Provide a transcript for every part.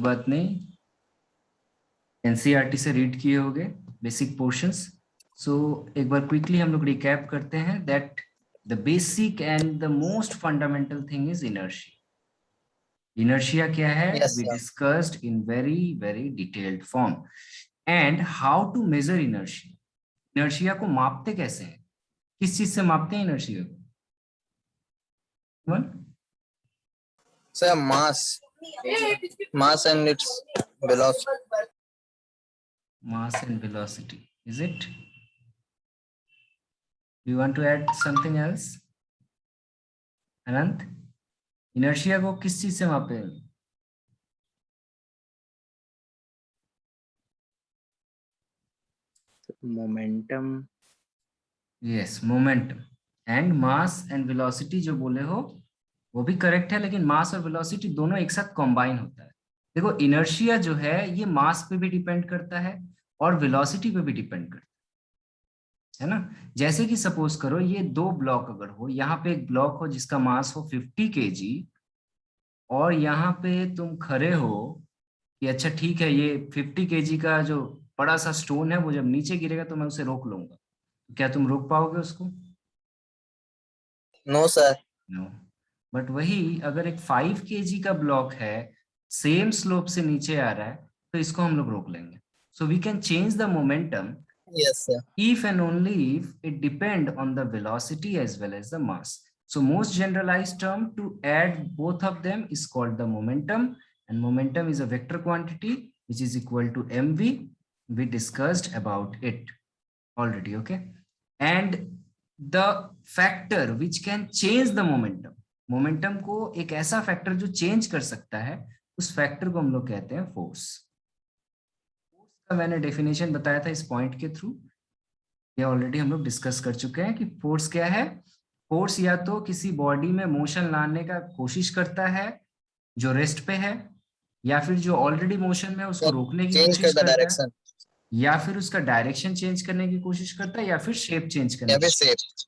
बात नहीं, एनसीईआरटी से रीड किए होंगे बेसिक पोर्शंस। सो एक बार क्विकली हम लोग रिकैप करते हैं that the basic and the most fundamental thing is inertia. Inertia क्या है? Yes, we sir. Discussed in very very detailed form. And how to measure inertia, inertia को मापते कैसे हैं, किस चीज से मापते हैं इनर्शिया को? Sir, mass and its velocity. Mass and velocity, is it? Do you want to add something else? Anant, inertia को किस चीज से मापे? Momentum. Yes, momentum. And mass and velocity जो बोले हो वो भी करेक्ट है, लेकिन मास और वेलोसिटी दोनों एक साथ कंबाइन होता है। देखो इनर्शिया जो है ये मास पे भी डिपेंड करता है और वेलोसिटी पे भी डिपेंड करता है ना। जैसे कि सपोज करो ये दो ब्लॉक अगर हो, यहाँ पे एक ब्लॉक हो जिसका मास हो 50 kg और यहाँ पे तुम खड़े हो कि अच्छा ठीक है ये 50 kg का जो बड़ा सा स्टोन है वो जब नीचे गिरेगा तो मैं उसे रोक लूंगा, तो क्या तुम रोक पाओगे उसको? No, sir. नो। बट वही अगर एक 5 kg का ब्लॉक है, सेम स्लोप से नीचे आ रहा है, तो इसको हम लोग रोक लेंगे। So we can change the momentum Yes, sir. if and only if it depend on the velocity as well as the mass. So most generalized term to add both of them is called the momentum, and momentum is a vector quantity which is equal to mv. We discussed about it already, okay? And the factor which can change the momentum, momentum को एक ऐसा factor जो change कर सकता है, उस factor को हम लोग कहते हैं फोर्स। फोर्स का मैंने डेफिनेशन बताया था इस पॉइंट के थ्रू, ये ऑलरेडी हम लोग डिस्कस कर चुके हैं कि फोर्स क्या है। फोर्स या तो किसी बॉडी में मोशन लाने का कोशिश करता है जो रेस्ट पे है, या फिर जो ऑलरेडी मोशन में उसको रोकने की Change कोशिश the करता है, direction. या फिर उसका डायरेक्शन चेंज करने की कोशिश करता है, या फिर शेप चेंज करने Yeah, की। be safe.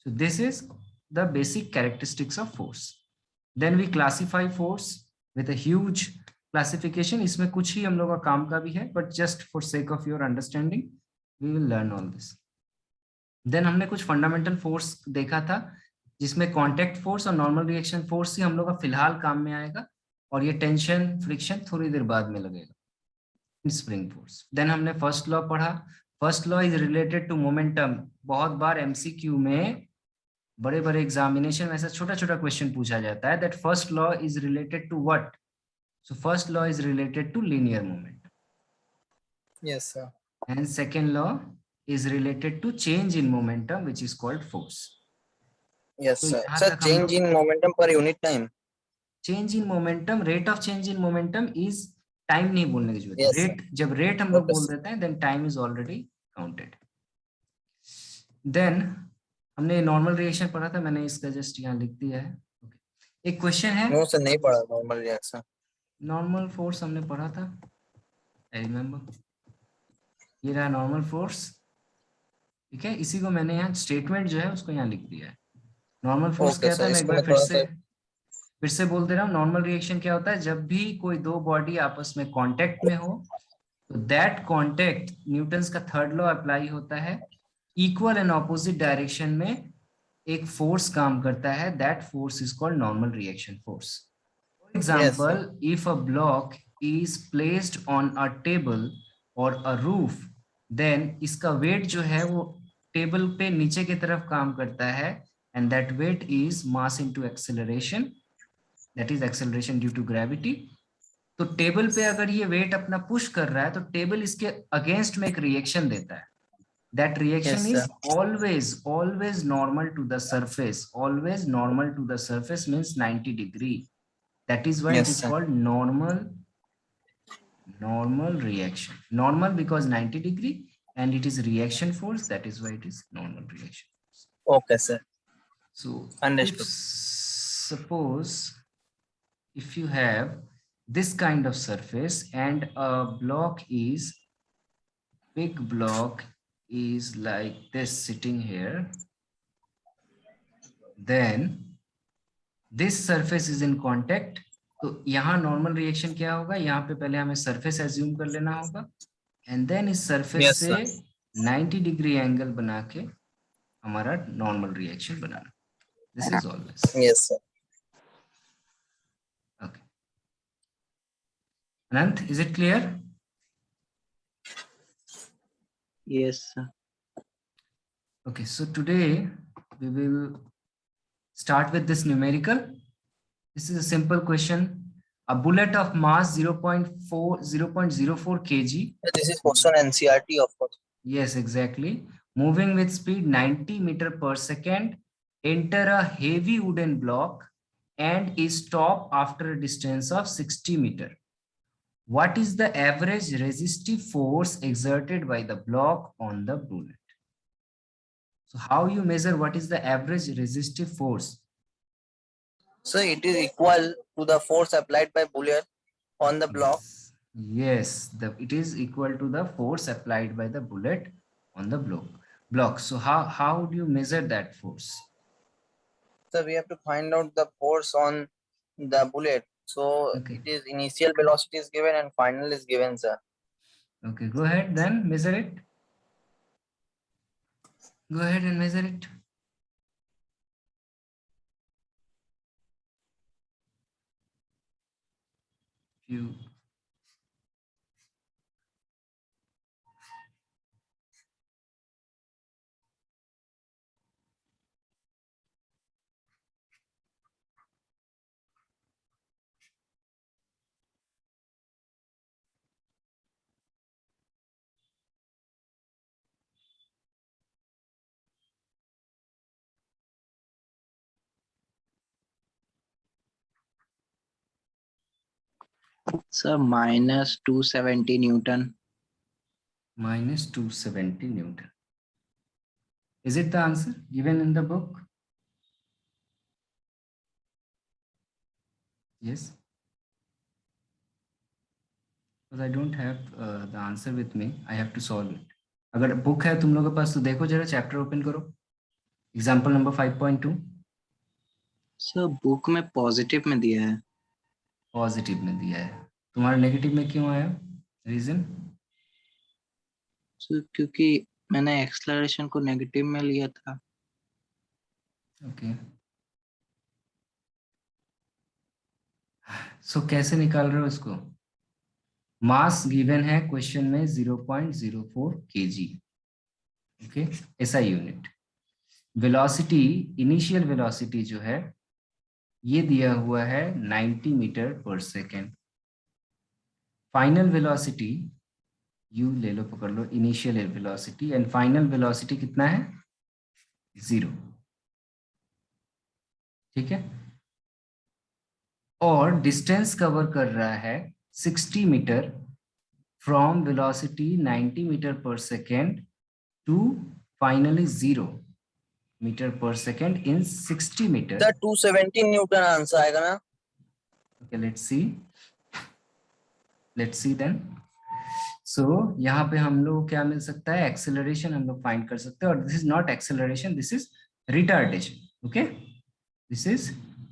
So this is the basic characteristics of force. Then we classify force with a huge classification. इसमें कुछ ही हम लोग का काम का भी है, but just for sake of your understanding, we will learn all this. Then हमने कुछ फंडामेंटल फोर्स देखा था जिसमें कांटेक्ट फोर्स और नॉर्मल रिएक्शन फोर्स ही हम लोग का फिलहाल काम में आएगा, और ये टेंशन फ्रिक्शन थोड़ी देर बाद में लगेगा। Spring force. देन हमने फर्स्ट लॉ पढ़ा। First law is related to momentum. बहुत बार एमसीक्यू में बड़े बड़े एग्जामिनेशन में ऐसा छोटा छोटा क्वेश्चन पूछा जाता है that first law is related to what. So first law is related to linear moment. Yes, sir. And second law is related to change in momentum which is called force. Yes, तो sir. यहाँ Sir, तक हम change लोग in momentum per unit time. Change in momentum, rate of change in momentum is, time नहीं बोलने की जरूरत है, Yes, sir. रेट जब रेट हम लोग Okay, बोल sir. देते हैं then time is already counted. Then हमने नॉर्मल रिएक्शन पढ़ा था, मैंने इसका जस्ट यहाँ लिख दिया है। एक क्वेश्चन है, No, sir, नहीं पढ़ा normal reaction. नॉर्मल फोर्स हमने पढ़ा था, आई रिमेम्बर, ये रहा नॉर्मल फोर्स। ठीक है, इसी को मैंने यहाँ स्टेटमेंट जो है उसको यहाँ लिख दिया है। नॉर्मल फोर्स Okay, क्या था, sir. मैं एक इसको बार मैं थोड़ा सा फिर से बोल दे रहा हूँ। नॉर्मल रिएक्शन क्या होता है, जब भी कोई दो बॉडी आपस में कांटेक्ट में हो तो दैट कांटेक्ट, न्यूटन्स का थर्ड लॉ अप्लाई होता है, इक्वल एंड ऑपोजिट डायरेक्शन में एक फोर्स काम करता है, that force is called normal reaction force. For Yes, sir. Example, if a block is placed on a table और अ रूफ, देन इसका वेट जो है वो टेबल पे नीचे की तरफ काम करता है, and that weight is mass into acceleration, that is acceleration due to gravity. तो टेबल पे अगर ये वेट अपना पुश कर रहा है तो टेबल इसके अगेंस्ट में एक रिएक्शन देता है, that reaction Yes, sir. Is always always normal to the surface, always normal to the surface means 90 degree, that is why it Yes, is sir. Called normal reaction, normal because 90 degree, and it is reaction force, that is why it is normal reaction. Okay, sir. So if Understood. suppose if you have this kind of surface and a block is, big block is like this sitting here, then this surface is in contact तो यहाँ normal reaction क्या होगा, यहाँ पे पहले हमें surface assume कर लेना होगा एंड देन इस सरफेस Yes, से sir. 90 डिग्री एंगल बना के हमारा normal reaction banana. This is always Yes, sir. Okay. Anant, is it clear? Yes, sir. Okay, so today we will start with this numerical. This is a simple question. A bullet of mass 0.04 kg. This is question NCRT, of course. Yes, exactly. Moving with speed 90 meter per second, enter a heavy wooden block and is stopped after a distance of 60 meter. What is the average resistive force exerted by the block on the bullet? So how you measure what is the average resistive force? So it is equal to the force applied by bullet on the block. Yes, it is equal to the force applied by the bullet on the block. So how do you measure that force? So we have to find out the force on the bullet. So Okay. it is initial velocity is given and final is given, sir. Okay, go ahead then measure it. Go ahead and measure it. You Sir, minus 270 Newton. minus 270 Newton. Is it the answer given in the book? Yes. Because I don't have the answer with me. I have to solve it. अगर book है तुम लोगों के पास तो देखो जरा, chapter open करो. Example number 5.2. Sir book में पॉजिटिव में दिया है. पॉजिटिव में दिया है, तुम्हारा नेगेटिव में क्यों आया? रीजन? सर क्योंकि मैंने एक्सलरेशन को नेगेटिव में लिया था. ओके. सो कैसे निकाल रहे हो इसको? मास गिवन है क्वेश्चन में 0.04 kg. ओके, ऐसा यूनिट. वेलोसिटी, इनिशियल वेलोसिटी जो है ये दिया हुआ है 90 meter per second. Final velocity you ले लो, पकड़ लो, initial velocity and final velocity कितना है? 0. ठीक है. और डिस्टेंस कवर कर रहा है 60 meter from velocity 90 meter per second to finally 0 meter per second in 60 meter. The 270 Newton answer आएगा ना? Okay, let's see then. So यहाँ पे हम लोग क्या मिल सकता है? एक्सेलरेशन हम लोग फाइंड कर सकते हैं. और this is not acceleration, this is retardation. Okay, this is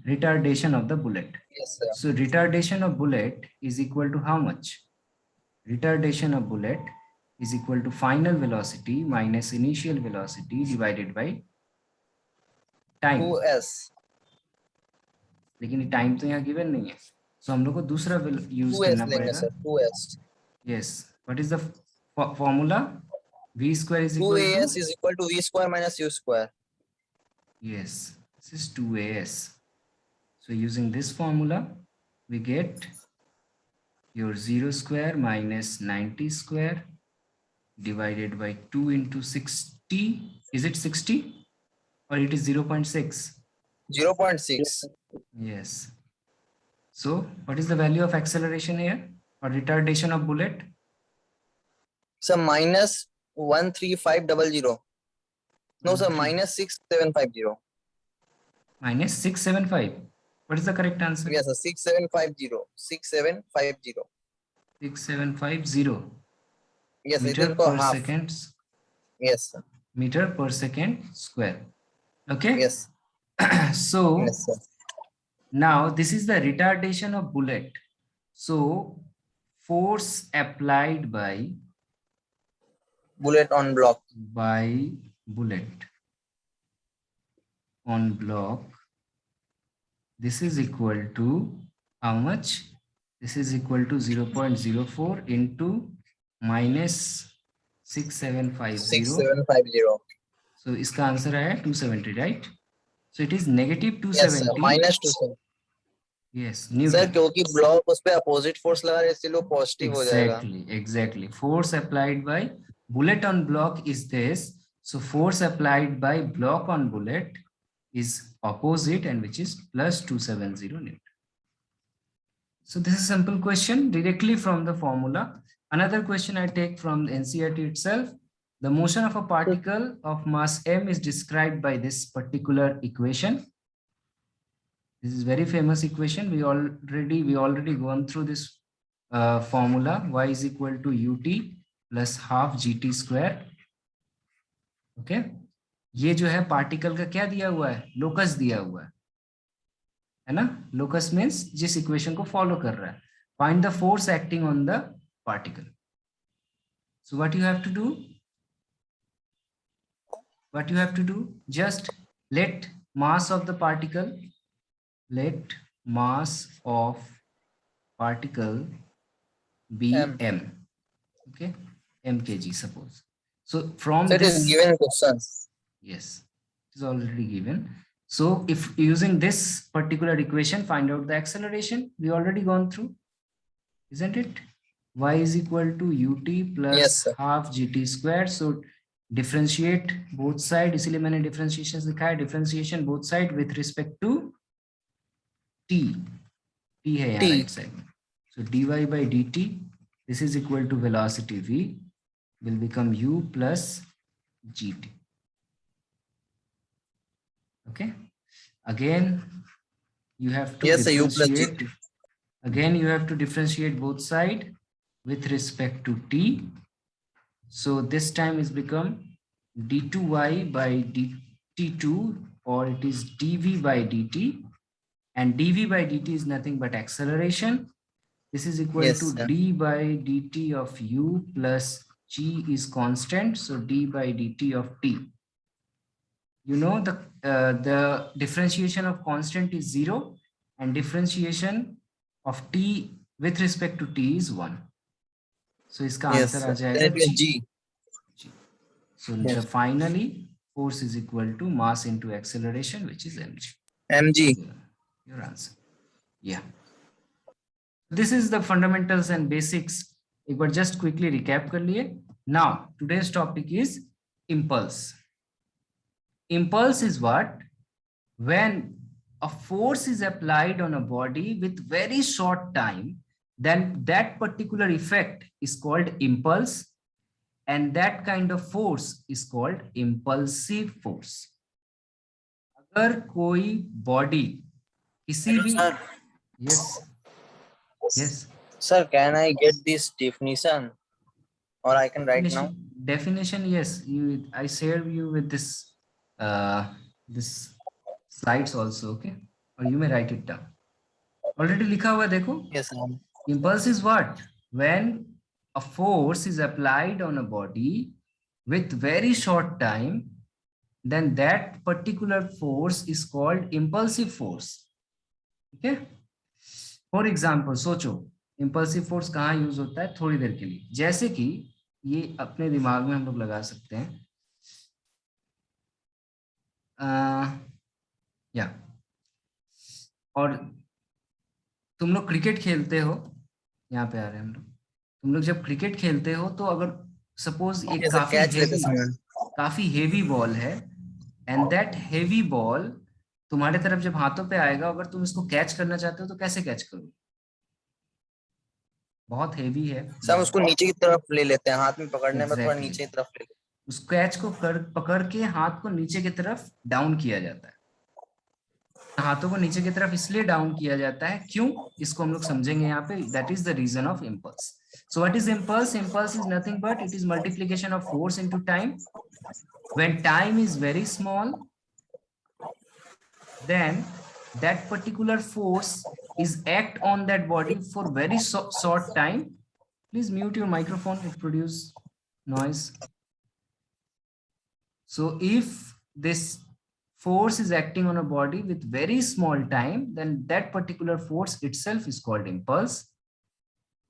retardation of the bullet. Yes, sir. So retardation of bullet is equal to how much? Retardation of bullet is equal to final velocity minus initial velocity divided by time. 2s. लेकिन time तो यहाँ given नहीं है, so हम लोग को दूसरा use 2s करना लेंगे पड़ेगा. Sir. 2s. Yes. What is the formula? V square is equal 2as to, is equal to v square minus u square. yes, this is 2as. So using this formula, we get your 0 square minus 90 square divided by 2 into 60. Is it 60 or it is 0.6? 0.6. Yes. So what is the value of acceleration here or retardation of bullet? So minus 13500. No, sir, minus 6750. Minus 675. What is the correct answer? Yes, sir, 6750. 6750. 6750 Yes, it meter is for per half. second. Yes, sir. Meter per second square. Okay. Yes. So Yes, sir. Now this is the retardation of bullet. So force applied by bullet on block. bullet on block, this is equal to how much? This is equal to 0.04 into minus 6750. 6750. So इसका answer आया 270, right? So it is negative Yes sir, 270. minus 270. Yes, sir Newton. क्योंकि block उस पे opposite force लगा रहे हैं इसलिए वो पॉजिटिव हो जाएगा. Exactly. Force applied by bullet on block is this. So force applied by block on bullet is opposite, and which is plus 270 Newton. So this is a simple question directly from the formula. Another question I take from the NCERT itself. The motion of a particle of mass m is described by this particular equation. This is very famous equation. We already gone through this formula. Y is equal to ut plus half gt square. Okay. ये जो है particle का क्या दिया हुआ है? Locus दिया हुआ है ना? लोकस मीन्स जिस इक्वेशन को फॉलो कर रहा है. Find the force acting on the particle. So what you have to do? What you have to do? Just let mass of the particle, let mass of particle be m. Okay, m kg suppose. So from That is given question. Yes, it is already given. So if using this particular equation, find out the acceleration. We already gone through, isn't it? Y is equal to ut plus Yes, sir. half gt square. So differentiate both side. इसीलिए मैंने differentiation लिखा है. Differentiation both side with respect to t. T है यहाँ right side में. So dy by dt. This is equal to velocity v will become u plus gt. Okay. Again, you have to differentiate. Again, you have to differentiate both side with respect to t. So this time is become d2y by dt2, or it is dv by dt, and dv by dt is nothing but acceleration. This is equal to d by dt of u plus g is constant, so d by dt of t. You know the differentiation of constant is 0 and differentiation of t with respect to t is 1. So इसका answer आ जाएगा g. So the finally force is equal to mass into acceleration, which is mg. mg. Your answer. Yeah. This is the fundamentals and basics. एक बार just quickly recap कर लिए. Now today's topic is impulse. Impulse is what? When a force is applied on a body with very short time, then that particular effect is called impulse, and that kind of force is called impulsive force. अगर कोई body किसी भी yes sir, can I get this definition, or I can write now? Definition, yes, I share you with this this slides also, okay, or you may write it down. Already लिखा हुआ देखो. Yes sir. Impulse is what? When a force is applied on a body with very short time, then that particular force is called impulsive force. Okay. For example, सोचो impulsive force कहाँ use होता है? थोड़ी देर के लिए. जैसे कि ये अपने दिमाग में हम लोग लगा सकते हैं. या और तुम लोग क्रिकेट खेलते हो, यहाँ पे आ रहे हैं हम लोग. तुम लोग जब क्रिकेट खेलते हो तो अगर सपोज एक काफी हेवी बॉल है, एंड दैट हेवी बॉल तुम्हारे तरफ जब हाथों पे आएगा, अगर तुम इसको कैच करना चाहते हो तो कैसे कैच करोगे? बहुत हेवी है. सब उसको नीचे की तरफ ले लेते हैं, हाथ में पकड़ने में थोड़ा नीचे की तरफ ले लेते हैं. उस कैच को पकड़ के हाथ को नीचे की तरफ डाउन किया जाता है. हाथों को नीचे की तरफ इसलिए डाउन किया जाता है, क्यों? इसको हम लोग समझेंगे यहाँ पे. That is the reason of impulse. So what is impulse? Impulse is nothing but it is multiplication of force into time. When time is very small, then that particular force is act on that body for very short time. Please mute your microphone, it produces noise. So if this force is acting on a body with very small time, then that particular force itself is called impulse.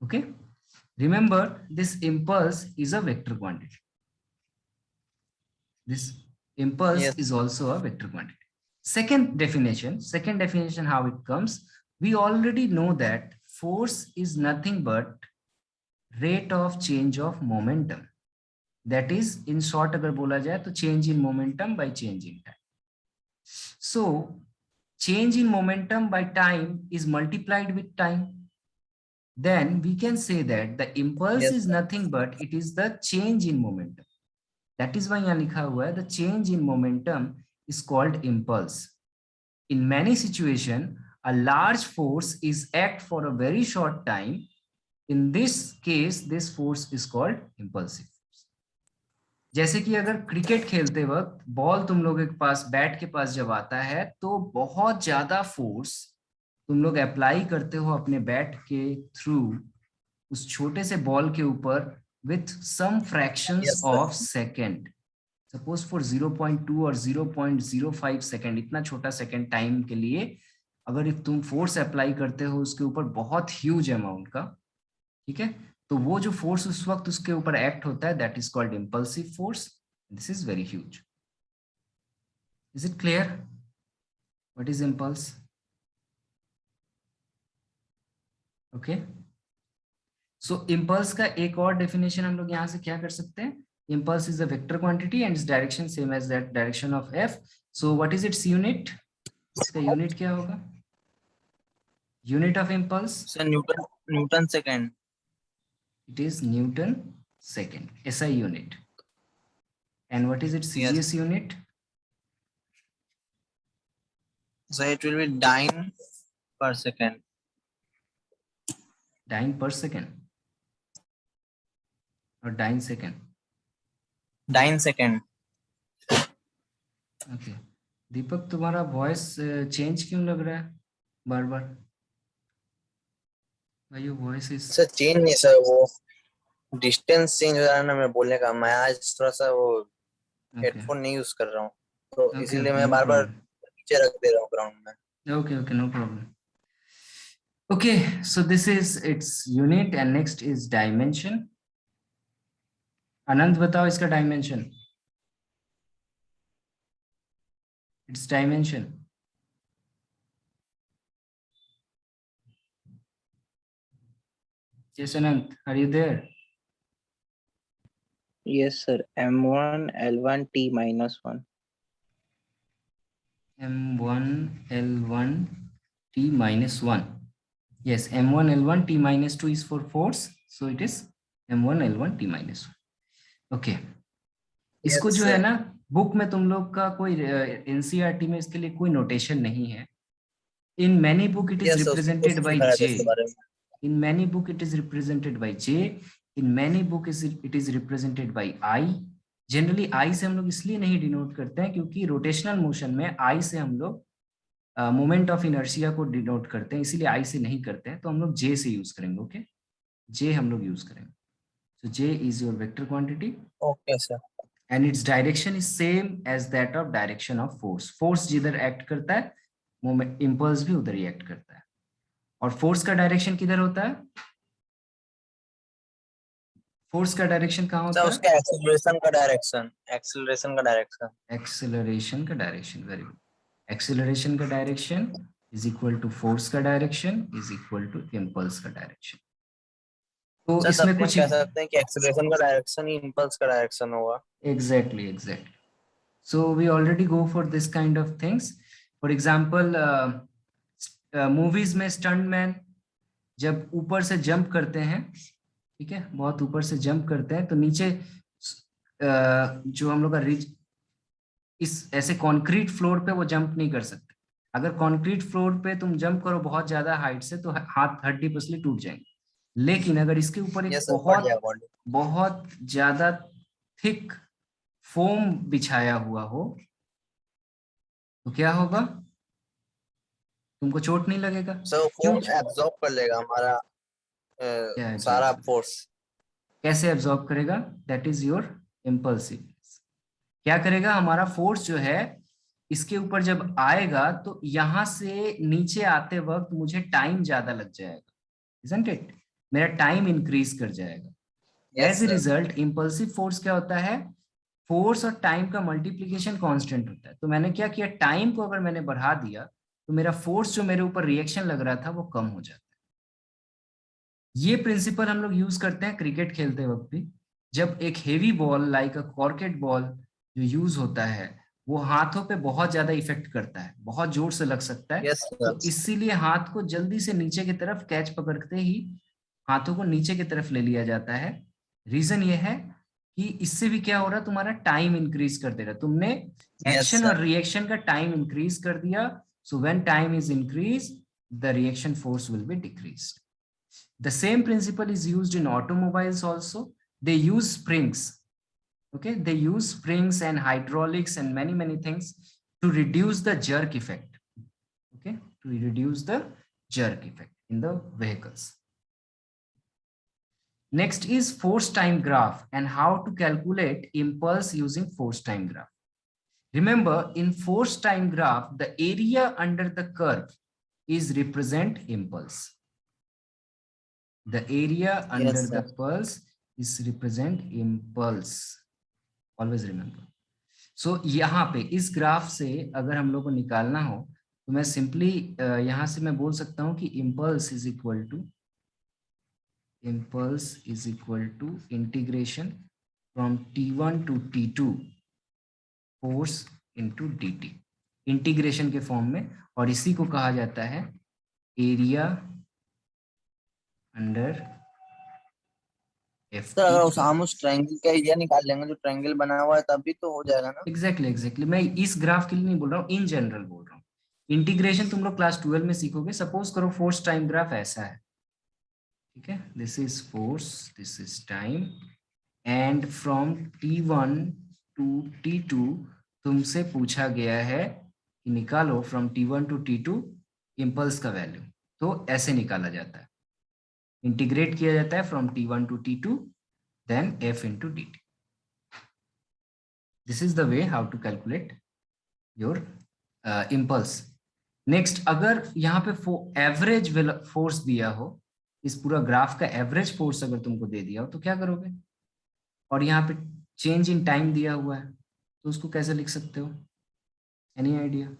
Okay. Remember, this impulse is a vector quantity. This impulse Yes. is also a vector quantity. Second definition how it comes, we already know that force is nothing but rate of change of momentum. That is, in short अगर बोला जाए तो change in momentum by change in time. So change in momentum by time is multiplied with time. Then we can say that the impulse Yes, is sir. nothing but it is the change in momentum. That is why यहाँ लिखा हुआ है the change in momentum is called impulse. In many situations, a large force is act for a very short time. In this case, this force is called impulsive force. जैसे कि अगर cricket खेलते वक्त ball तुम लोगों के पास bat के पास जब आता है तो बहुत ज्यादा फोर्स तुम लोग अप्लाई करते हो अपने बैट के थ्रू उस छोटे से बॉल के ऊपर with some fractions Yes, sir. of second. Suppose for 0.2 और 0.05 सेकेंड, इतना छोटा सेकेंड टाइम के लिए अगर if तुम फोर्स अप्लाई करते हो उसके ऊपर बहुत ह्यूज अमाउंट का, ठीक है, तो वो जो फोर्स उस वक्त उसके ऊपर एक्ट होता है that is called impulsive force. This is very huge. Is it clear what is impulse? Okay, so impulse का एक और डेफिनेशन हम लोग यहाँ से क्या कर सकते हैं? Impulse is a vector quantity and its direction same as that direction of f. So what is its unit? इसका यूनिट क्या होगा? Unit of impulse? So Newton second. It is Newton second, SI unit. And what is its Yes. CGS unit? So it will be dyne per second. Dyne per second or dyne second? Dyne second. Okay, Deepak तुम्हारा voice change क्यों लग रहा है बार बार? भाई your voice is sir change नहीं sir, वो distance change हो रहा है ना मैं बोलने का. मैं आज थोड़ा सा वो हेडफोन नहीं यूज कर रहा हूँ तो इसीलिए मैं बार बार नीचे रख दे रहा हूँ ग्राउंड में. Okay okay, no problem. Okay, so this is its unit and next is dimension. Anant बताओ इसका डायमेंशन. Its dimension. Yes, Anant, are you there? Yes, sir. M1 L1 T minus 1. M1 L1 T minus 1. Yes, M1 L1 T minus 2 is for force, so it is M1 L1 T minus 1. Okay. इसको जो है ना book में तुम लोग का कोई NCERT में इसके लिए कोई नोटेशन नहीं है. In many book it is represented by J. In many book it is represented by J. In many book it is represented by I. Generally I से हम लोग इसलिए नहीं डिनोट करते हैं क्योंकि रोटेशनल मोशन में I से हम लोग मोमेंट ऑफ इनर्शिया को डिनोट करते हैं, इसीलिए I से नहीं करते हैं, तो हम लोग J से यूज करेंगे. ओके, J हम लोग यूज करेंगे. So J is your vector quantity. Okay, sir. And its direction is same as that of direction of force. Force जिधर एक्ट करता है मोमेंट इम्पल्स भी उधर ही एक्ट करता है. और फोर्स का डायरेक्शन किधर होता है? फोर्स का डायरेक्शन कहाँ होता है? उसका एक्सेलरेशन का डायरेक्शन. एक्सेलरेशन का डायरेक्शन. एक्सेलरेशन का डायरेक्शन. Very good. एक्सेलरेशन का direction is equal to force का direction is equal to impulse का डायरेक्शन. तो इसमें कुछ कह सकते हैं कि एक्सेलरेशन का डायरेक्शन ही इम्पल्स का डायरेक्शन होगा. Exactly. So we already go for this kind of things. For example, movies में स्टंटमैन जब ऊपर से जंप करते हैं, ठीक है, बहुत ऊपर से जंप करते हैं तो नीचे जो हम लोग का रिच इस ऐसे कंक्रीट फ्लोर पे वो जंप नहीं कर सकते. अगर कंक्रीट फ्लोर पे तुम जंप करो बहुत ज्यादा हाइट से तो हाथ हड्डी पसली टूट जाएंगे. लेकिन अगर इसके ऊपर एक बहुत ज्यादा थिक फोम बिछाया हुआ हो तो क्या होगा? तुमको चोट नहीं लगेगा। सर क्यों? फोर्स एब्जॉर्ब कर लेगा हमारा क्या सारा absorb? फोर्स। कैसे एब्जॉर्ब करेगा? That is your impulsiveness. क्या करेगा? हमारा फोर्स जो है इसके ऊपर जब आएगा तो यहां से नीचे आते वक्त मुझे टाइम ज्यादा लग जाएगा, isn't it? मेरा टाइम इंक्रीज कर जाएगा। Yes as a sir. Result impulsive force क्या होता है? फोर्स और टाइम का मल्टीप्लीकेशन कांस्टेंट होता है। तो मैंने क्या किया, टाइम को अगर मैंने बढ़ा दिया तो मेरा फोर्स जो मेरे ऊपर रिएक्शन लग रहा था वो कम हो जाता है। ये प्रिंसिपल हम लोग यूज करते हैं क्रिकेट खेलते वक्त भी। जब एक heavy ball like a cricket ball जो यूज होता है वो हाथों पे बहुत ज्यादा इफेक्ट करता है, बहुत जोर से लग सकता है। Yes sir. तो इसीलिए हाथ को जल्दी से नीचे की तरफ कैच पकड़ते ही हाथों को नीचे की तरफ ले लिया जाता है। रीजन ये है कि इससे भी क्या हो रहा है, तुम्हारा टाइम इंक्रीज कर दे रहा है। तुमने यस एक्शन और सर। रिएक्शन का टाइम इंक्रीज कर दिया। So when time is increase the reaction force will be decreased. The same principle is used in automobiles also. They use springs. Okay, they use springs and hydraulics and many things to reduce the jerk effect. Okay, to reduce the jerk effect in the vehicles. Next is force time graph and how to calculate impulse using force time graph. Remember, in force time graph, the area under the curve is represent impulse. The area under Yes, the sir. pulse is represent impulse. Always remember. So यहाँ पे इस graph से अगर हम लोग को निकालना हो तो मैं सिंपली यहाँ से मैं बोल सकता हूँ कि impulse is equal to integration from T1 to T2 force into dt. Integration के फॉर्म में, और इसी को कहा जाता है एरिया अंडर सर अगर हम उस ट्रायंगल का एरिया निकाल लेंगे जो ट्रायंगल बना हुआ है तभी तो हो जाएगा ना। एग्जैक्टली मैं इस ग्राफ के लिए नहीं बोल रहा हूँ, इन जनरल बोल रहा हूँ। इंटीग्रेशन तुम लोग क्लास 12 में सीखोगे। सपोज करो फोर्स टाइम ग्राफ ऐसा है, ठीक है, this is force, this is time, and from T1 to T2 तुमसे पूछा गया है कि निकालो from T1 to T2 impulse का वैल्यू। तो ऐसे निकाला जाता है, इंटीग्रेट किया जाता है फ्रॉम T1 to T2 then F into dt. This is the way how to calculate your impulse. Next, अगर यहाँ पे एवरेज फोर्स दिया हो, इस पूरा ग्राफ का एवरेज फोर्स अगर तुमको दे दिया हो तो क्या करोगे? और यहाँ पे चेंज इन टाइम दिया हुआ है तो उसको कैसे लिख सकते हो? Any idea?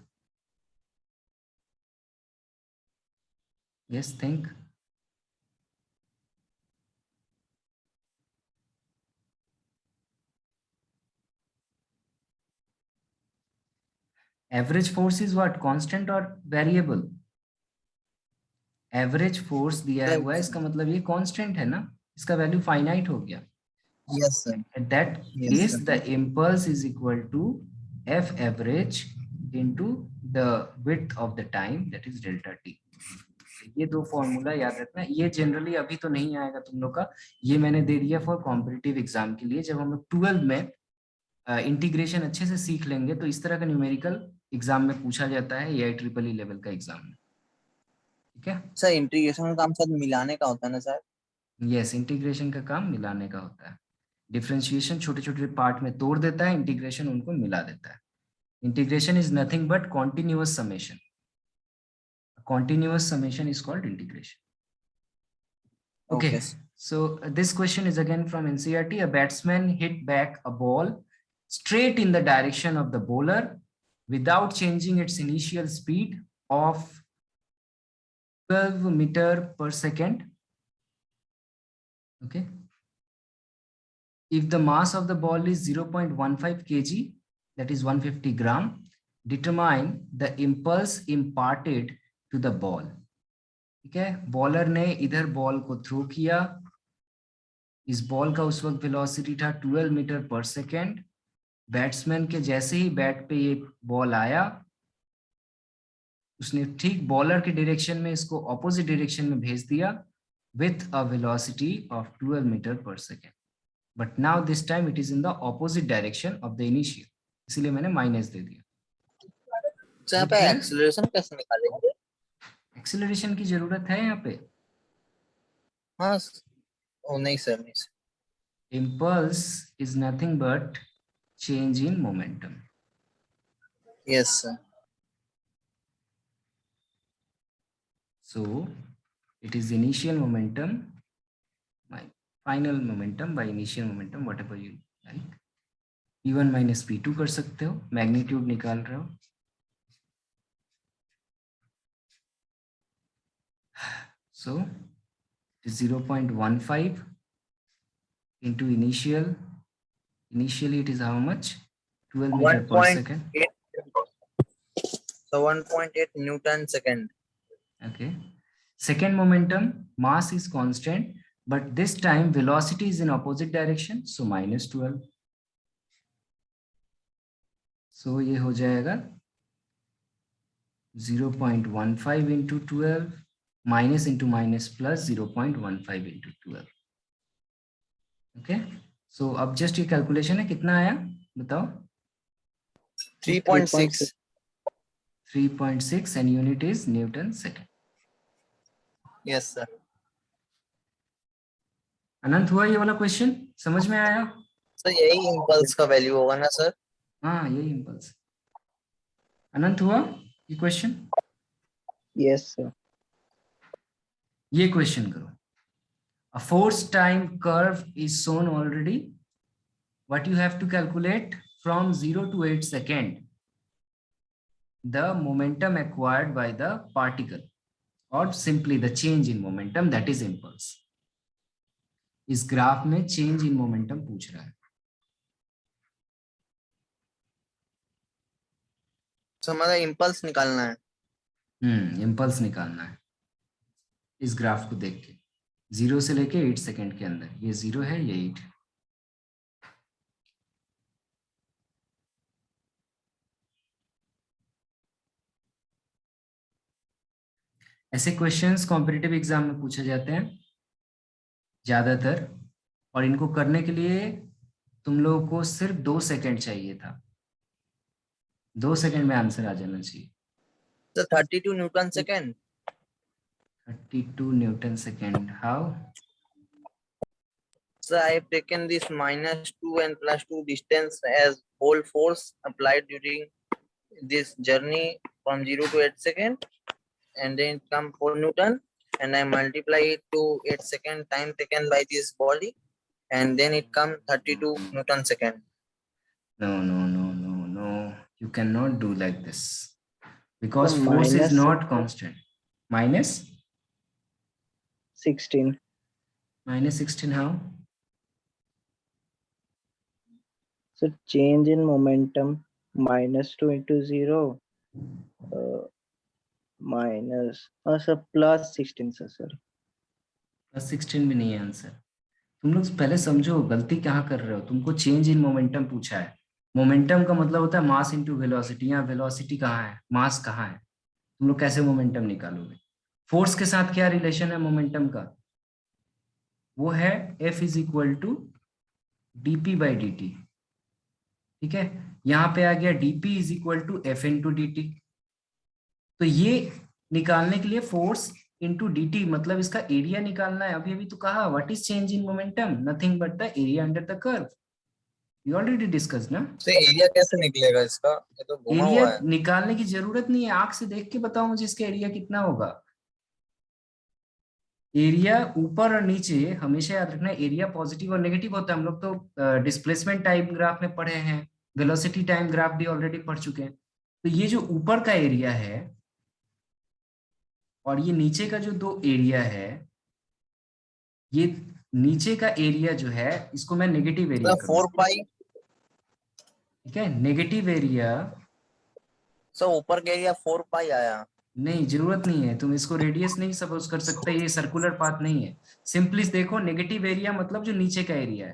Yes, think. Average force is what, constant और वेरिएबल? एवरेज फोर्स दिया हुआ है इसका मतलब ये कांस्टेंट है ना, इसका वैल्यू फाइनाइट हो गया। Yes sir. At that case, the impulse is equal to F average into the width of the time, that is delta t. ये दो फॉर्मूला याद रखना। ये जनरली अभी तो नहीं आएगा तुम लोग का, ये मैंने दे दिया फॉर कॉम्पिटिटिव एग्जाम के लिए। जब हम लोग 12 में इंटीग्रेशन अच्छे से सीख लेंगे तो इस तरह का न्यूमेरिकल एग्जाम में पूछा जाता है, AIEEE लेवल का एग्जाम में, ठीक है। सर इंटीग्रेशन का काम शायद मिलाने का होता है ना सर? यस, इंटीग्रेशन का काम मिलाने का होता है। डिफरेंशिएशन छोटे छोटे पार्ट में तोड़ देता है, इंटीग्रेशन उनको मिला देता है। Integration is nothing but continuous summation. Continuous summation is called integration. Okay, so this question is again from NCERT. A batsman hit back a ball straight in the direction of the bowler without changing its initial speed of 12 meters per second. Okay. If the mass of the ball is 0.15 kg, that is 150 gram, determine the impulse imparted to the ball. ठीक है, bowler ने इधर ball को throw किया, इस ball का उस वक्त वेलोसिटी था 12 मीटर पर सेकेंड। बैट्समैन के जैसे ही बैट पे ये बॉल आया, उसने ठीक बॉलर के डायरेक्शन में इसको ऑपोजिट डायरेक्शन में भेज दिया with a velocity of 12 meter per second. But now this time it is in the opposite direction of the initial, इसीलिए मैंने माइनस दे दिया। यहाँ पे एक्सेलरेशन कैसे निकालेंगे? एक्सेलरेशन की जरूरत है यहाँ पे? हाँ ओ नहीं सर, नहीं sir. Impulse is nothing but change in momentum. Yes sir. So it is initial momentum, my final momentum by initial momentum, whatever you like. P1 minus P2 कर सकते हो, मैग्नीट्यूड निकाल रहे हो. So 0.15 into initially it is how much? 12 meter per second. 1.8, so 1.8 Newton second. Okay. Second momentum, mass is constant, but this time velocity is in opposite direction, so minus 12. So ये हो जाएगा 0.15 into 12 minus into minus plus 0.15 into 12. Okay. So अब just ये calculation है, कितना आया बताओ? 3.6. 3.6 and unit is Newton second. Yes sir. अनंत हुआ ये वाला क्वेश्चन, समझ में आया? सर यही इम्पल्स का वैल्यू होगा ना सर? हाँ यही इम्पल्स। अनंत हुआ ये क्वेश्चन? Yes sir. ये क्वेश्चन करो। A force time curve is shown already. What you have to calculate from 0 to 8 second, the momentum acquired by the particle, or simply the change in momentum, that is impulse. इस graph में change in momentum पूछ रहा है। तो हमारा impulse निकालना है। Impulse निकालना है इस ग्राफ को देख के, 0 से लेके 8 सेकेंड के अंदर। ये 0 है, ये 8 है। ऐसे क्वेश्चंस कॉम्पिटिटिव एग्जाम में पूछे जाते हैं ज्यादातर, और इनको करने के लिए तुम लोगों को सिर्फ 2 सेकेंड चाहिए था। 2 सेकेंड में आंसर आ जाना चाहिए। तो 32 Newton second. 32 Newton second, how? So I have taken this -2 and +2 distance as whole force applied during this journey from 0 to 8 second, and then come 4 Newton, and I multiply it to 8 second time taken by this body, and then it come 32 Newton second. No. You cannot do like this because So force is minus not constant. Minus 16. minus 16 how? So change in momentum -2 into 0 minus sir plus 16 sir. Plus 16 भी नहीं है answer. तुम लोग पहले समझो गलती कहाँ कर रहे हो। तुमको चेंज इन मोमेंटम पूछा है। मोमेंटम का मतलब होता है मास इनटू वेलोसिटी। यहाँ वेलोसिटी कहाँ है, मास कहाँ है? तुम लोग कैसे मोमेंटम निकालोगे? फोर्स के साथ क्या रिलेशन है मोमेंटम का? वो है F is equal to dp by dt। ठीक है, यहाँ पे आ गया dp is equal to F into dt। तो ये निकालने के लिए फोर्स इंटू dt, मतलब इसका एरिया निकालना है। अभी तो कहा what is change in momentum, nothing but the area under the curve. You already discuss ना। तो एरिया कैसे निकलेगा इसका? ये तो घुमा एरिया हुआ है। निकालने की जरूरत नहीं है, आंख से देख के बताओ मुझे इसका एरिया कितना होगा। एरिया ऊपर और नीचे हमेशा याद रखना, एरिया पॉजिटिव और नेगेटिव होता है। हम लोग तो डिस्प्लेसमेंट टाइम ग्राफ में पढ़े हैं, वेलोसिटी टाइम ग्राफ भी ऑलरेडी पढ़ चुके हैं। तो ये जो ऊपर का एरिया है और ये नीचे का जो दो एरिया है, ये नीचे का एरिया जो है इसको मैं नेगेटिव एरिया तो 4 पाई। ठीक है, नेगेटिव एरिया। सो ऊपर का एरिया 4 पाई आया। नहीं, जरूरत नहीं है, तुम इसको रेडियस नहीं सपोज कर सकते, ये सर्कुलर पाथ नहीं है। सिंपली देखो नेगेटिव एरिया मतलब जो नीचे का एरिया है।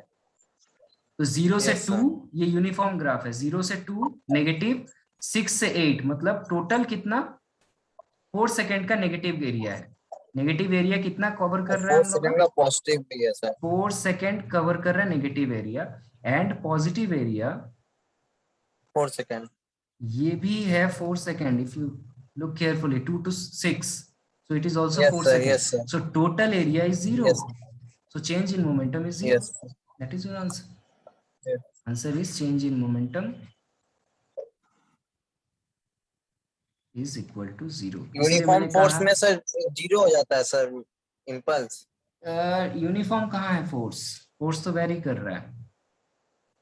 तो 0 से 2 ये यूनिफॉर्म ग्राफ है, 0 से 2 नेगेटिव, 6 से 8 मतलब टोटल कितना 4 सेकेंड का नेगेटिव एरिया है। नेगेटिव एरिया कितना कवर कर रहा है 4 सेकंड का पॉजिटिव भी है सर। 4 सेकेंड कवर कर रहा है negative area, and positive area 4 second ये भी है 4 second. If you look carefully 2 to 6 So it is also Yes, 4 sir. seconds. Yes, sir. So total area is 0. Yes. So change in momentum is 0. Yes. That is your answer. Yes. Answer is change in momentum is equal to 0. Uniform force में sir 0 हो जाता है sir impulse. Uniform कहाँ है force? Force तो very कर रहा है,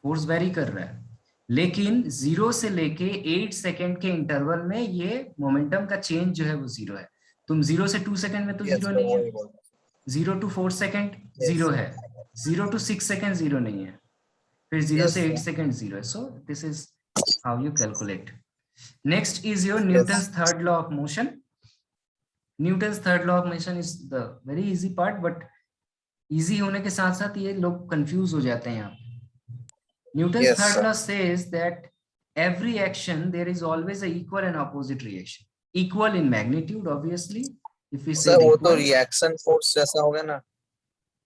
फोर्स वेरी कर रहा है, लेकिन 0 से लेके 8 सेकेंड के इंटरवल में ये मोमेंटम का चेंज जो है वो 0 है। तुम 0 से 2 सेकेंड में तो 0 नहीं है, 0 to 4 सेकेंड 0 है, 0 to 6 सेकेंड 0 नहीं है, फिर 0 से 8 सेकेंड 0 है। So this is how you calculate. Next is your Newton's third law of motion. Newton's third law of motion is the very easy part, but easy होने के साथ साथ ये लोग कंफ्यूज हो जाते हैं यहाँ पे। Newton's Yes, third sir. law says that every action there is always a equal and opposite reaction. Equal in magnitude, obviously. If we say sir वो तो equal, रिएक्शन फोर्स जैसा हो गया ना।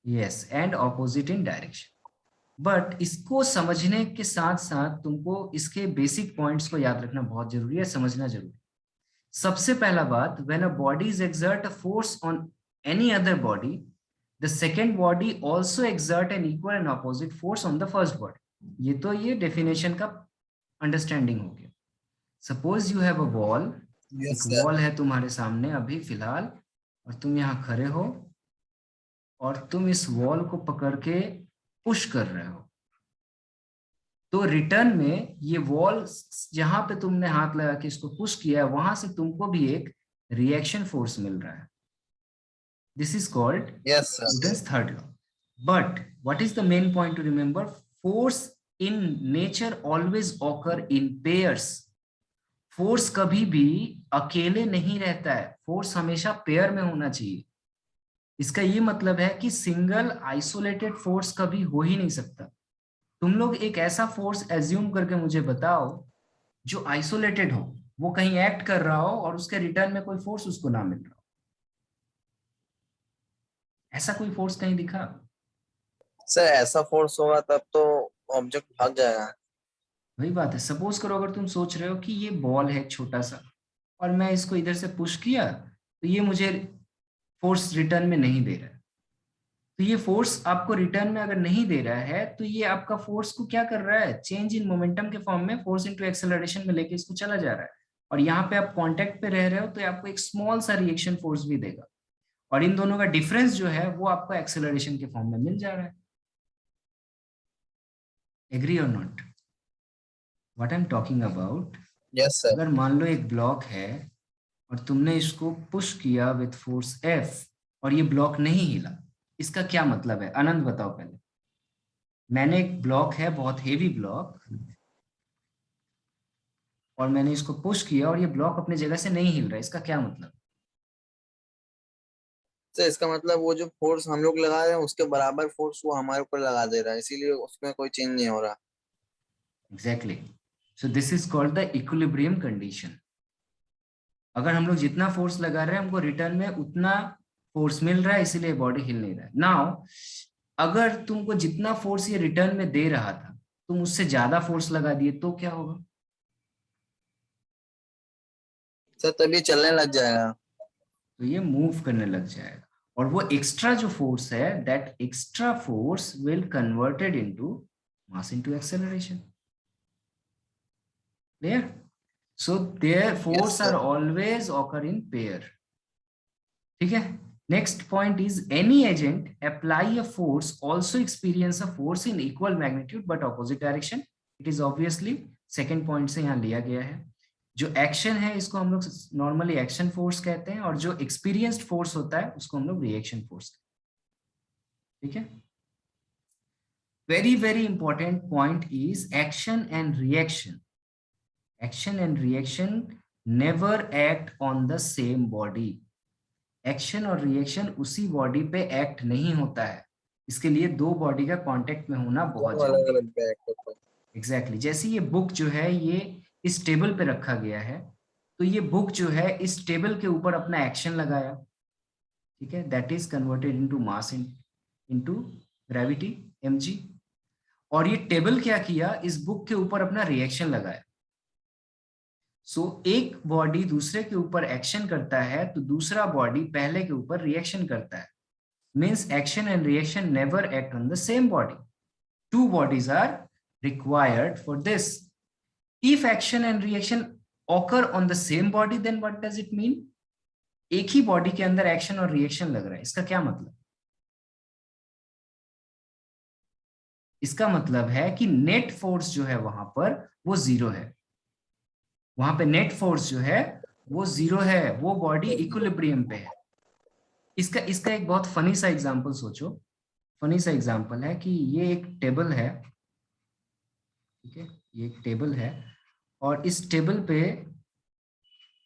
yes, and opposite in direction. But इसको समझने के साथ साथ तुमको इसके बेसिक पॉइंट्स को याद रखना बहुत जरूरी है, समझना जरूरी है। सबसे पहला बात, when a body is exert a force on any other body, the second body also exert an equal and opposite force on the first body. ये तो ये डेफिनेशन का अंडरस्टैंडिंग हो गया। Suppose you have a wall, एक wall है तुम्हारे सामने अभी फिलहाल, और तुम यहाँ खड़े हो और तुम इस वॉल को पकड़ के पुश कर रहे हो, तो रिटर्न में ये वॉल जहां पे तुमने हाथ लगा के इसको पुश किया है, वहां से तुमको भी एक रिएक्शन फोर्स मिल रहा है। This is called Newton's third law. But what is the main point two remember? Force in nature always occur in pairs. Force कभी भी अकेले नहीं रहता है, फोर्स हमेशा पेयर में होना चाहिए। इसका ये मतलब है कि सिंगल आइसोलेटेड फोर्स कभी हो ही नहीं सकता। तुम लोग एक ऐसा फोर्स एज्यूम करके मुझे बताओ जो आइसोलेटेड हो, वो कहीं एक्ट कर रहा हो और उसके रिटर्न में कोई फोर्स उसको ना मिल रहा हो। ऐसा कोई फोर्स कहीं दिखा? सर ऐसा फोर्स होगा तब तो ऑब्जेक्ट भाग जाएगा। वही बात है। सपोज करो अगर तुम सोच रहे हो कि ये बॉल है छोटा सा और मैं इसको इधर से पुश किया तो ये मुझे फोर्स रिटर्न में नहीं दे रहा है, तो ये फोर्स आपको रिटर्न में अगर नहीं दे रहा है तो ये आपका फोर्स को क्या कर रहा है? चेंज इन मोमेंटम के फॉर्म में फोर्स इनटू एक्सेलरेशन में लेके इसको चला जा रहा है, और यहाँ पे आप कांटेक्ट पे रह रहे हो तो ये आपको एक स्मॉल सा रिएक्शन फोर्स भी देगा, और इन दोनों का डिफरेंस जो है वो आपको एक्सेलरेशन के फॉर्म में मिल जा रहा है। एग्री और not? What I am talking about, yes sir. अगर मान लो एक ब्लॉक है और तुमने इसको पुश किया विथ फोर्स F और ये ब्लॉक नहीं हिला, इसका क्या मतलब है? आनंद बताओ पहले। मैंने एक ब्लॉक है, बहुत हेवी ब्लॉक, और मैंने इसको पुश किया और ये ब्लॉक अपने जगह से नहीं हिल रहा, इसका क्या मतलब? तो इसका मतलब वो जो फोर्स हम लोग लगा रहे हैं उसके बराबर फोर्स वो हमारे ऊपर लगा दे रहा है, इसीलिए उसमें कोई चेंज नहीं हो रहा। Exactly. So this is called the equilibrium condition. अगर हम लोग जितना फोर्स लगा रहे हैं हमको रिटर्न में उतना फोर्स मिल रहा है, इसीलिए बॉडी हिल नहीं रहा है। नाउ अगर तुमको जितना फोर्स ये रिटर्न में दे रहा था तुम उससे ज्यादा फोर्स लगा दिए तो क्या होगा? सर तभी चलने लग जाएगा। तो ये मूव करने लग जाएगा, और वो एक्स्ट्रा जो फोर्स है, that extra force will converted into mass into acceleration. Clear? So there force are always occur in pair. ठीक है। Next point is any agent apply a force also experience a force in equal magnitude but opposite direction. It is obviously second point से यहाँ लिया गया है। जो action है इसको हम लोग नॉर्मली एक्शन फोर्स कहते हैं, और जो एक्सपीरियंस्ड फोर्स होता है उसको हम लोग रिएक्शन फोर्स कहते हैं। ठीक है। Very very important point is action and reaction. Action and reaction never act on the same body. Action और रिएक्शन उसी बॉडी पे एक्ट नहीं होता है, इसके लिए दो बॉडी का कांटेक्ट में होना बहुत जरूरी है। अलग अलग एग्जैक्टली। जैसे ये बुक जो है ये इस टेबल पे रखा गया है, तो ये बुक जो है इस टेबल के ऊपर अपना एक्शन लगाया, ठीक है, that is converted into mass into gravity mg, और ये टेबल क्या किया, इस बुक के ऊपर अपना रिएक्शन लगाया। सो एक बॉडी दूसरे के ऊपर एक्शन करता है तो दूसरा बॉडी पहले के ऊपर रिएक्शन करता है, means action and reaction never act on the same body, two bodies are required for this. If action and reaction occur on the same body then what does it mean? एक ही body के अंदर action और reaction लग रहा है, इसका क्या मतलब? इसका मतलब है कि नेट फोर्स जो है वहां पर वो जीरो है, वहां पे नेट फोर्स जो है वो जीरो है, वो बॉडी इक्विलिब्रियम पे है. इसका इसका एक बहुत फनी सा एग्जांपल सोचो. फनी सा एग्जांपल है कि ये एक टेबल है, ठीक है, ये एक टेबल है और इस टेबल पे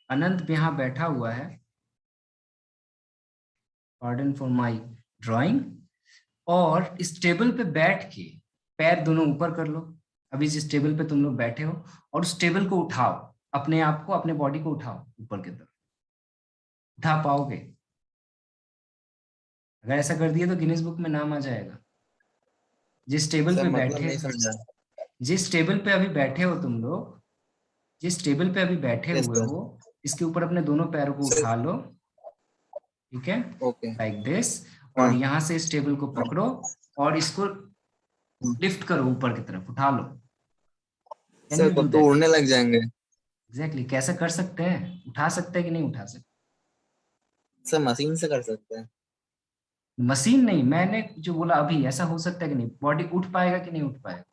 अनंत यहाँ बैठा हुआ है, पार्डन फॉर माय ड्राइंग, और इस टेबल पे बैठ के पैर दोनों ऊपर कर लो. अभी जिस टेबल पे तुम लोग बैठे हो और उस टेबल को उठाओ, अपने आप को, अपने बॉडी को उठाओ ऊपर की तरफ. उठा पाओगे? अगर ऐसा कर दिया तो गिनीज बुक में नाम आ जाएगा. जिस टेबल सर पे मतलब बैठे, नहीं समझा. जिस टेबल पे अभी बैठे हो तुम लोग, जिस टेबल पे अभी बैठे यस हुए सर. हो, इसके ऊपर अपने दोनों पैरों को उठा लो, ठीक है, ओके. Like this. और हाँ. यहाँ से इस टेबल को पकड़ो और इसको लिफ्ट करो ऊपर की तरफ, उठा लो. कैन सर यू डू तब तो दैट? उड़ने लग जाएंगे. एग्जैक्टली. कैसे कर सकते हैं? उठा सकते हैं कि नहीं उठा सकते? सर मशीन से कर सकते हैं. मशीन नहीं, मैंने जो बोला अभी, ऐसा हो सकता है कि नहीं? बॉडी उठ पाएगा कि नहीं उठ पाएगा?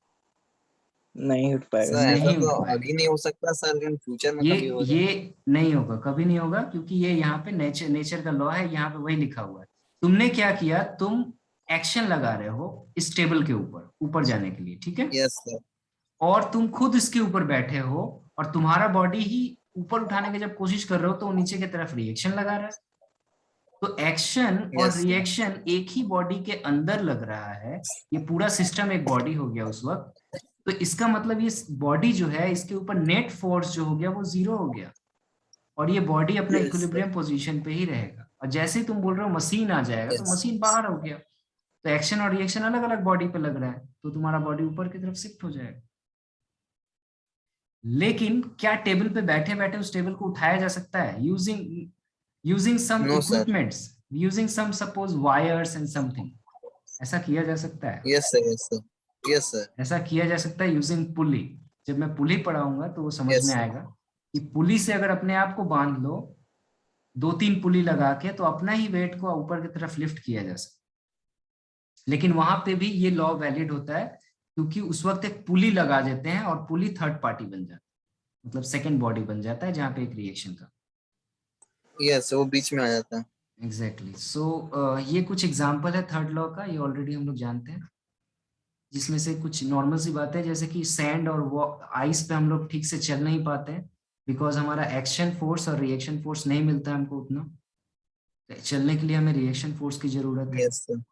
नहीं उठ पाएगा सर सर। ऐसा नहीं तो उठ पाएगा. अभी नहीं हो सकता सर, लेकिन फ्यूचर में कभी हो ये जाए. नहीं होगा, कभी नहीं होगा, क्योंकि ये यहाँ पे नेचर नेचर का लॉ है, यहाँ पे वही लिखा हुआ है. तुमने क्या किया? तुम एक्शन लगा रहे हो इस टेबल के ऊपर, ऊपर जाने के लिए, ठीक है, यस सर. और तुम खुद इसके ऊपर बैठे हो और तुम्हारा बॉडी ही ऊपर उठाने की जब कोशिश कर रहे हो तो वो नीचे की तरफ रिएक्शन लगा रहा है. तो एक्शन और यस सर. रिएक्शन एक ही बॉडी के अंदर लग रहा है, ये पूरा सिस्टम एक बॉडी हो गया उस वक्त. तो इसका मतलब ये बॉडी जो है, इसके ऊपर नेट फोर्स जो हो गया वो जीरो हो गया, और ये बॉडी अपना यस सर. इक्विलिब्रियम पोजीशन पे ही रहेगा. और जैसे ही तुम बोल रहे हो मशीन आ जाएगा, तो यस. मशीन बाहर हो गया, तो एक्शन और रिएक्शन अलग अलग बॉडी पे लग रहा है, तो तुम्हारा बॉडी ऊपर की तरफ शिफ्ट हो जाएगा. लेकिन क्या टेबल पे बैठे बैठे उस टेबल को उठाया जा सकता है? Using some no sir. Equipments, using some suppose wires and something, ऐसा किया जा सकता है. Yes sir. Yes sir. Yes sir. ऐसा किया जा सकता है यूजिंग पुली. जब मैं पुली पढ़ाऊंगा तो वो समझ यस में सर. आएगा कि पुली से अगर अपने आप को बांध लो, दो तीन पुली लगा के, तो अपना ही वेट को ऊपर की तरफ लिफ्ट किया जा सकता है. लेकिन वहां पे भी ये लॉ वैलिड होता है, क्योंकि उस वक्त एक पुली लगा देते हैं और पुली थर्ड पार्टी बन जाता है, मतलब सेकेंड बॉडी बन जाता है जहाँ पे एक रिएक्शन का. यस वो बीच में आ जाता है. एग्जैक्टली. सो ये कुछ एग्जाम्पल है थर्ड लॉ का, ये ऑलरेडी हम लोग जानते हैं, जिसमें से कुछ नॉर्मल सी बातें, जैसे कि सैंड और आइस पे हम लोग ठीक से चल नहीं पाते हैं, बिकॉज हमारा एक्शन फोर्स और रिएक्शन फोर्स नहीं मिलता है हमको उतना. तो चलने के लिए हमें रिएक्शन फोर्स की जरूरत है. Yes sir.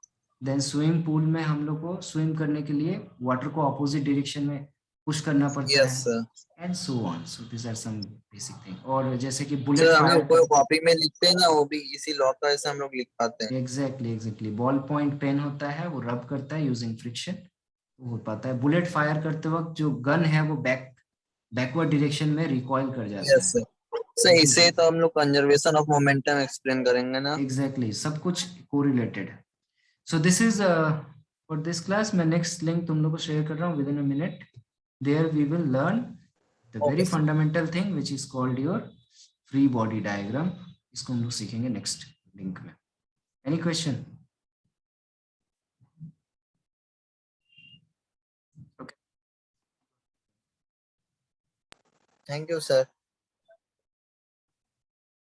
Then swimming pool में हम लोग को स्विम करने के लिए वाटर को ऑपोजिट डायरेक्शन में पुश करना पड़ता यस है, sir. And so on. So this are some basic thing. और जैसे कि बुलेट सर हम फायर लोग कोई कॉपी में लिखते हैं ना, वो भी इसी लॉ का ऐसे हम लोग लिख पाते हैं. एग्जैक्टली. बॉल पॉइंट पेन होता है, वो रब करता है यूजिंग फ्रिक्शन, हो पाता है. बुलेट फायर करते वक्त जो गन है वो बैकवर्ड डायरेक्शन में रिकॉइल कर जाता यस है. सर. सर इसे तो हम लोग कंजर्वेशन ऑफ मोमेंटम एक्सप्लेन करेंगे ना. एग्जैक्टली. सब कुछ कोरिलेटेड है. So this is for this class. मैं नेक्स्ट लिंक तुम लोग को शेयर कर रहा हूँ within a minute. There we will learn the very okay sir. Fundamental thing which is called your free body diagram. इसको हम लोग सीखेंगे नेक्स्ट लिंक में. Any question? Thank you sir.